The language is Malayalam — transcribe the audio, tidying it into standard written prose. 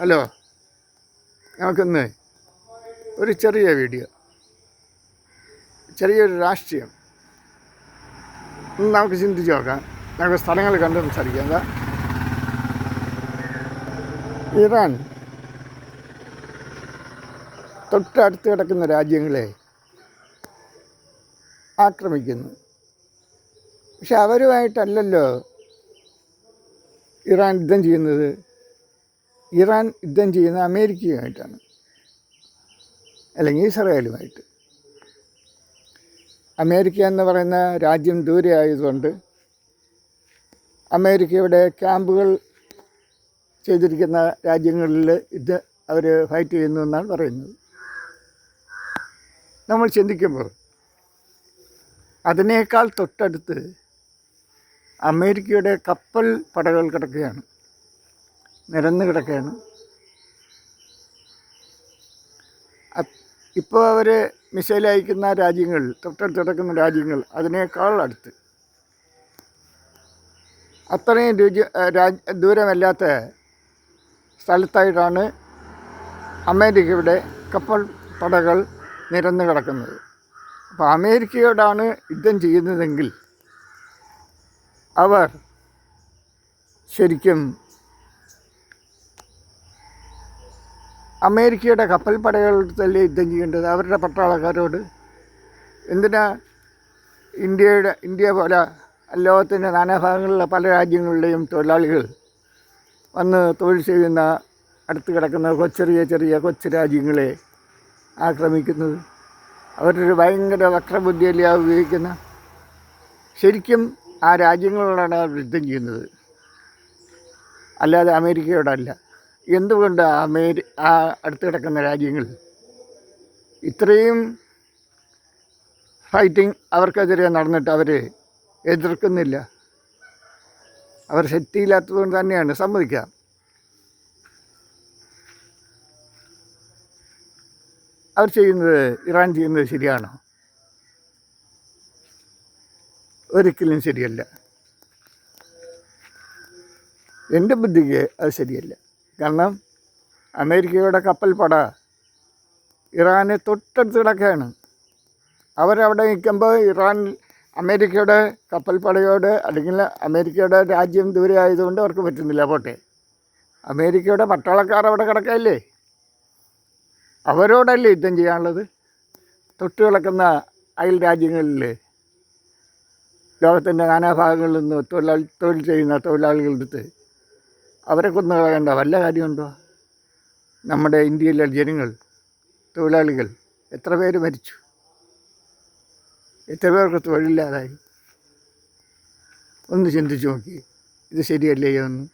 ഹലോ, നമുക്കിന്ന് ഒരു ചെറിയ വീഡിയോ, ചെറിയൊരു രാഷ്ട്രീയം നമുക്ക് ചിന്തിച്ച് നോക്കാം. നമുക്ക് സ്ഥലങ്ങൾ കണ്ട് സംസാരിക്കാം. എന്താ, ഇറാൻ തൊട്ടടുത്ത് കിടക്കുന്ന രാജ്യങ്ങളെ ആക്രമിക്കുന്നു. പക്ഷെ അവരുമായിട്ടല്ലല്ലോ ഇറാൻ യുദ്ധം ചെയ്യുന്നത്. ഇറാൻ യുദ്ധം ചെയ്യുന്നത് അമേരിക്കയുമായിട്ടാണ്, അല്ലെങ്കിൽ ഇസ്രായേലുമായിട്ട്. അമേരിക്ക എന്ന് പറയുന്ന രാജ്യം ദൂരെ ആയതുകൊണ്ട് അമേരിക്കയുടെ ക്യാമ്പുകൾ ചെയ്തിരിക്കുന്ന രാജ്യങ്ങളിൽ ഇത് അവർ ഫൈറ്റ് ചെയ്യുന്നു എന്നാണ് പറയുന്നത്. നമ്മൾ ചിന്തിക്കുമ്പോൾ അതിനേക്കാൾ തൊട്ടടുത്ത് അമേരിക്കയുടെ കപ്പൽ പടകൾ കിടക്കുകയാണ്, നിരന്ന് കിടക്കുകയാണ്. ഇപ്പോൾ അവർ മിസൈൽ അയക്കുന്ന രാജ്യങ്ങൾ, തൊട്ടടുത്ത് കിടക്കുന്ന രാജ്യങ്ങൾ അതിനേക്കാൾ അടുത്ത്, അത്രയും ദൂരമല്ലാത്ത സ്ഥലത്തായിട്ടാണ് അമേരിക്കയുടെ കപ്പൽ പടകൾ നിരന്ന് കിടക്കുന്നത്. അപ്പോൾ അമേരിക്കയോടാണ് യുദ്ധം ചെയ്യുന്നതെങ്കിൽ അവർ ശരിക്കും അമേരിക്കയുടെ കപ്പൽ പടകളല്ലേ യുദ്ധം ചെയ്യേണ്ടത്, അവരുടെ പട്ടാളക്കാരോട്. എന്തിനാ ഇന്ത്യ പോലെ ലോകത്തിൻ്റെ നാനാഭാഗങ്ങളിലെ പല രാജ്യങ്ങളിലെയും തൊഴിലാളികൾ വന്ന് തൊഴിൽ ചെയ്യുന്ന അടുത്ത് കിടക്കുന്ന കൊച്ചു രാജ്യങ്ങളെ ആക്രമിക്കുന്നത്? അവരൊരു ഭയങ്കര വക്രബുദ്ധിയല്ലേ ഉപയോഗിക്കുന്ന. ശരിക്കും ആ രാജ്യങ്ങളോടാണ് അവർ യുദ്ധം ചെയ്യുന്നത്, അല്ലാതെ അമേരിക്കയോടല്ല. എന്തുകൊണ്ട് ആ അടുത്ത് കിടക്കുന്ന രാജ്യങ്ങൾ ഇത്രയും ഫൈറ്റിംഗ് അവർക്കെതിരെ നടന്നിട്ട് അവർ എതിർക്കുന്നില്ല? അവർ ശക്തിയില്ലാത്തതുകൊണ്ട് തന്നെയാണ്, സമ്മതിക്കാം. അവർ ചെയ്യുന്നത്, ഇറാൻ ചെയ്യുന്നത് ശരിയാണോ? ഒരിക്കലും ശരിയല്ല. എൻ്റെ ബുദ്ധിക്ക് അത് ശരിയല്ല. കാരണം അമേരിക്കയുടെ കപ്പൽ പട ഇറാനെ തൊട്ടടുത്ത് കിടക്കുകയാണ്. അവരവിടെ നിൽക്കുമ്പോൾ അമേരിക്കയുടെ കപ്പൽ പടയോട്, അല്ലെങ്കിൽ അമേരിക്കയുടെ രാജ്യം ദൂരെ ആയതുകൊണ്ട് അവർക്ക് പറ്റുന്നില്ല. പോട്ടെ, അമേരിക്കയുടെ പട്ടാളക്കാർ അവിടെ കിടക്കല്ലേ, അവരോടല്ലേ യുദ്ധം ചെയ്യാനുള്ളത്? തൊട്ട് കിടക്കുന്ന അയൽ രാജ്യങ്ങളിൽ ലോകത്തിൻ്റെ നാനാഭാഗങ്ങളിൽ നിന്ന് തൊഴിൽ ചെയ്യുന്ന തൊഴിലാളികളെടുത്ത് അവരെ കൊന്നു കളയേണ്ട വല്ല കാര്യമുണ്ടോ? നമ്മുടെ ഇന്ത്യയിലെ ജനങ്ങൾ, തൊഴിലാളികൾ എത്ര പേര് മരിച്ചു, എത്ര പേർക്ക് തൊഴിലില്ലാതായി? ഒന്ന് ചിന്തിച്ച് നോക്കി. ഇത് ശരിയല്ലേ ഒന്ന്?